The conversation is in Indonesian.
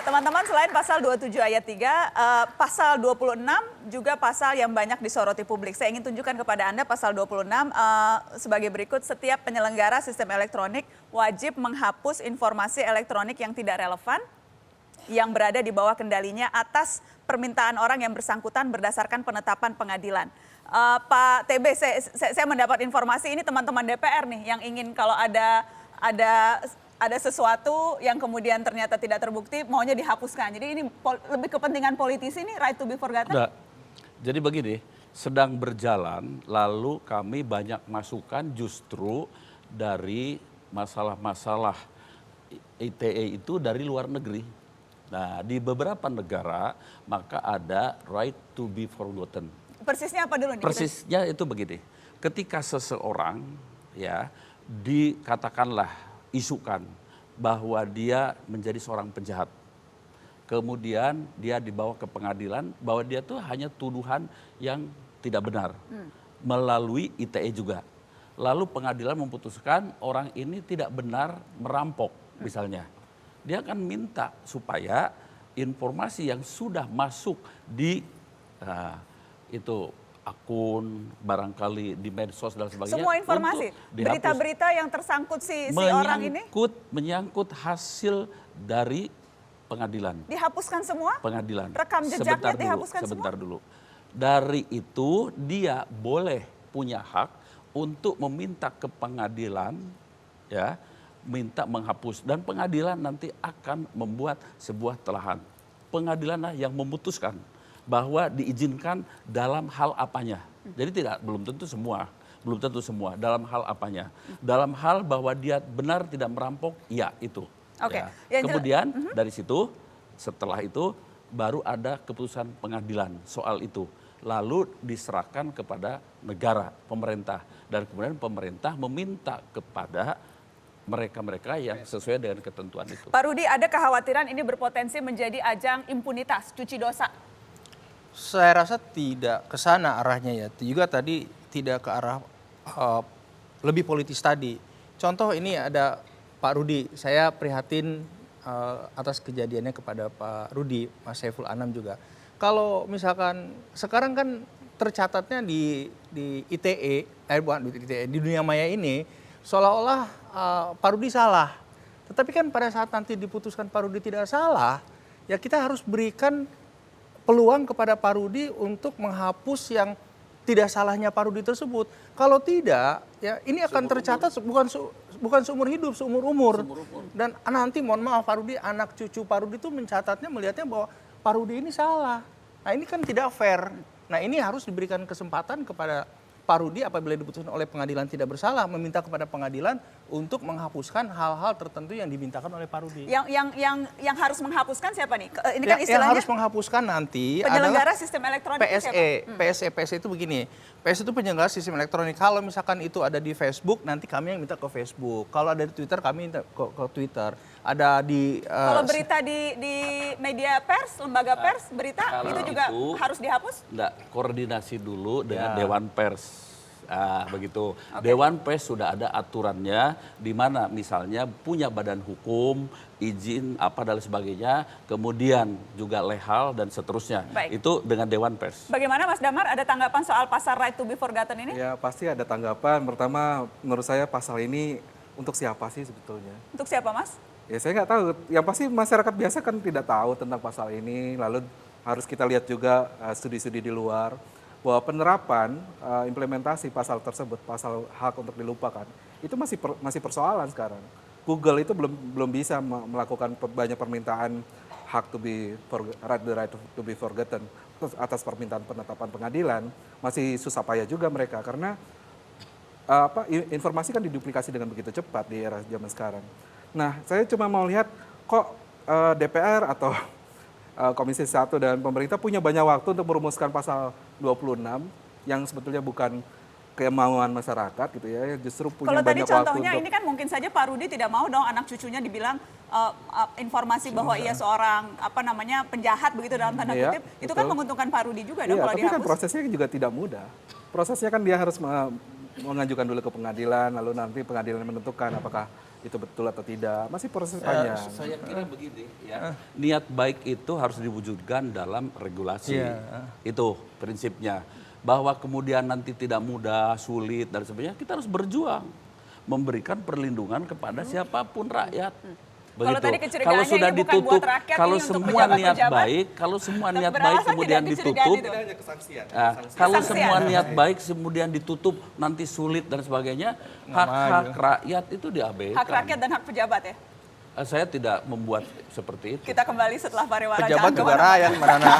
teman-teman, selain pasal 27 ayat 3, pasal 26 juga pasal yang banyak disoroti publik. Saya ingin tunjukkan kepada Anda pasal 26 sebagai berikut. Setiap penyelenggara sistem elektronik wajib menghapus informasi elektronik yang tidak relevan yang berada di bawah kendalinya atas permintaan orang yang bersangkutan berdasarkan penetapan pengadilan. Pak TB, saya mendapat informasi ini teman-teman DPR nih yang ingin kalau ada sesuatu yang kemudian ternyata tidak terbukti maunya dihapuskan. Jadi ini lebih kepentingan politisi nih, right to be forgotten? Enggak. Jadi begini, sedang berjalan lalu kami banyak masukan justru dari masalah-masalah ITE itu dari luar negeri. Nah, di beberapa negara maka ada right to be forgotten. Persisnya apa dulu nih? Persisnya itu begini, ketika seseorang ya dikatakanlah isukan bahwa dia menjadi seorang penjahat. Kemudian dia dibawa ke pengadilan bahwa dia tuh hanya tuduhan yang tidak benar melalui ITE juga. Lalu pengadilan memutuskan orang ini tidak benar merampok misalnya. Dia akan minta supaya informasi yang sudah masuk di itu akun, barangkali di medsos dan sebagainya. Semua informasi, berita-berita yang tersangkut si orang ini? Menyangkut hasil dari pengadilan. Dihapuskan semua? Pengadilan. Rekam jejaknya dihapuskan sebentar semua? dulu. Dari itu dia boleh punya hak untuk meminta ke pengadilan, ya, minta menghapus. Dan pengadilan nanti akan membuat sebuah telahan. Pengadilanlah yang memutuskan bahwa diizinkan dalam hal apanya. Jadi belum tentu semua dalam hal apanya. Dalam hal bahwa dia benar tidak merampok, ya itu. Oke. Ya. Kemudian dari situ, setelah itu baru ada keputusan pengadilan soal itu. Lalu diserahkan kepada negara, pemerintah. Dan kemudian pemerintah meminta kepada mereka-mereka yang sesuai dengan ketentuan itu. Pak Rudi, ada kekhawatiran ini berpotensi menjadi ajang impunitas, cuci dosa? Saya rasa tidak ke sana arahnya ya. Juga tadi tidak ke arah lebih politis tadi. Contoh ini ada Pak Rudi, saya prihatin atas kejadiannya kepada Pak Rudi, Mas Saiful Anam juga. Kalau misalkan sekarang kan tercatatnya di ITE, bukan di ITE, di dunia maya ini seolah-olah Pak Rudi salah. Tetapi kan pada saat nanti diputuskan Pak Rudi tidak salah, ya kita harus berikan peluang kepada Pak Rudi untuk menghapus yang tidak salahnya Pak Rudi tersebut. Kalau tidak, ya ini akan tercatat bukan seumur hidup, seumur umur. Dan nanti mohon maaf Pak Rudi, anak cucu Pak Rudi itu mencatatnya melihatnya bahwa Pak Rudi ini salah. Nah ini kan tidak fair. Nah ini harus diberikan kesempatan kepada Pak Rudi apabila diputuskan oleh pengadilan tidak bersalah, meminta kepada pengadilan untuk menghapuskan hal-hal tertentu yang dimintakan oleh Pak Rudi. Yang harus menghapuskan siapa nih? Ini kan istilahnya yang harus menghapuskan nanti penyelenggara adalah sistem elektronik PSE itu begini. PSE itu penyelenggara sistem elektronik. Kalau misalkan itu ada di Facebook, nanti kami yang minta ke Facebook. Kalau ada di Twitter, kami minta ke Twitter. Ada di kalau berita di media pers, lembaga pers, berita itu juga harus dihapus? Enggak, koordinasi dulu dengan Dewan Pers. Begitu. Okay. Dewan Pers sudah ada aturannya di mana misalnya punya badan hukum, izin apa dan sebagainya, kemudian juga lehal dan seterusnya. Baik. Itu dengan Dewan Pers. Bagaimana Mas Damar, ada tanggapan soal pasal right to be forgotten ini? Ya pasti ada tanggapan. Pertama menurut saya pasal ini untuk siapa sih sebetulnya? Untuk siapa Mas? Ya saya nggak tahu. Yang pasti masyarakat biasa kan tidak tahu tentang pasal ini. Lalu harus kita lihat juga studi-studi di luar bahwa penerapan implementasi pasal tersebut, pasal hak untuk dilupakan, itu masih persoalan sekarang. Google itu belum bisa melakukan banyak permintaan hak right to be forgotten atas permintaan penetapan pengadilan. Masih susah payah juga mereka karena informasi kan diduplikasi dengan begitu cepat di era zaman sekarang. Nah, saya cuma mau lihat kok DPR atau Komisi 1 dan pemerintah punya banyak waktu untuk merumuskan pasal 26 yang sebetulnya bukan kemauan masyarakat gitu ya, justru punya banyak waktu. Kalau tadi contohnya ini kan mungkin saja Pak Rudi tidak mau dong anak cucunya dibilang informasi bahwa ia seorang penjahat begitu dalam tanda kutip. Itu kan menguntungkan Pak Rudi juga dong kalau tapi dihapus. Kan prosesnya juga tidak mudah. Prosesnya kan dia harus mengajukan dulu ke pengadilan, lalu nanti pengadilan menentukan apakah itu betul atau tidak. Masih proses panjang. Saya kira begini ya, niat baik itu harus diwujudkan dalam regulasi. Itu prinsipnya. Bahwa kemudian nanti tidak mudah, sulit dan sebagainya, kita harus berjuang memberikan perlindungan kepada siapapun rakyat. Begitu. Kalau tadi kecurigaannya Kalau sudah ini bukan ditutup, buat rakyat, kalau ini untuk semua pejabat-pejabat. niat baik, kalau semua niat Beralasan baik tidak kemudian dicurigai ditutup, itu. Hanya kesaksian. kalau Kesaksian. semua niat baik kemudian ditutup, nanti sulit dan sebagainya, hak-hak rakyat itu diabaikan. Hak rakyat dan hak pejabat ya. Saya tidak membuat seperti itu. Kita kembali setelah pariwara. Pejabat Jangan juga kemana-mana. rakyat, Mbak Nana.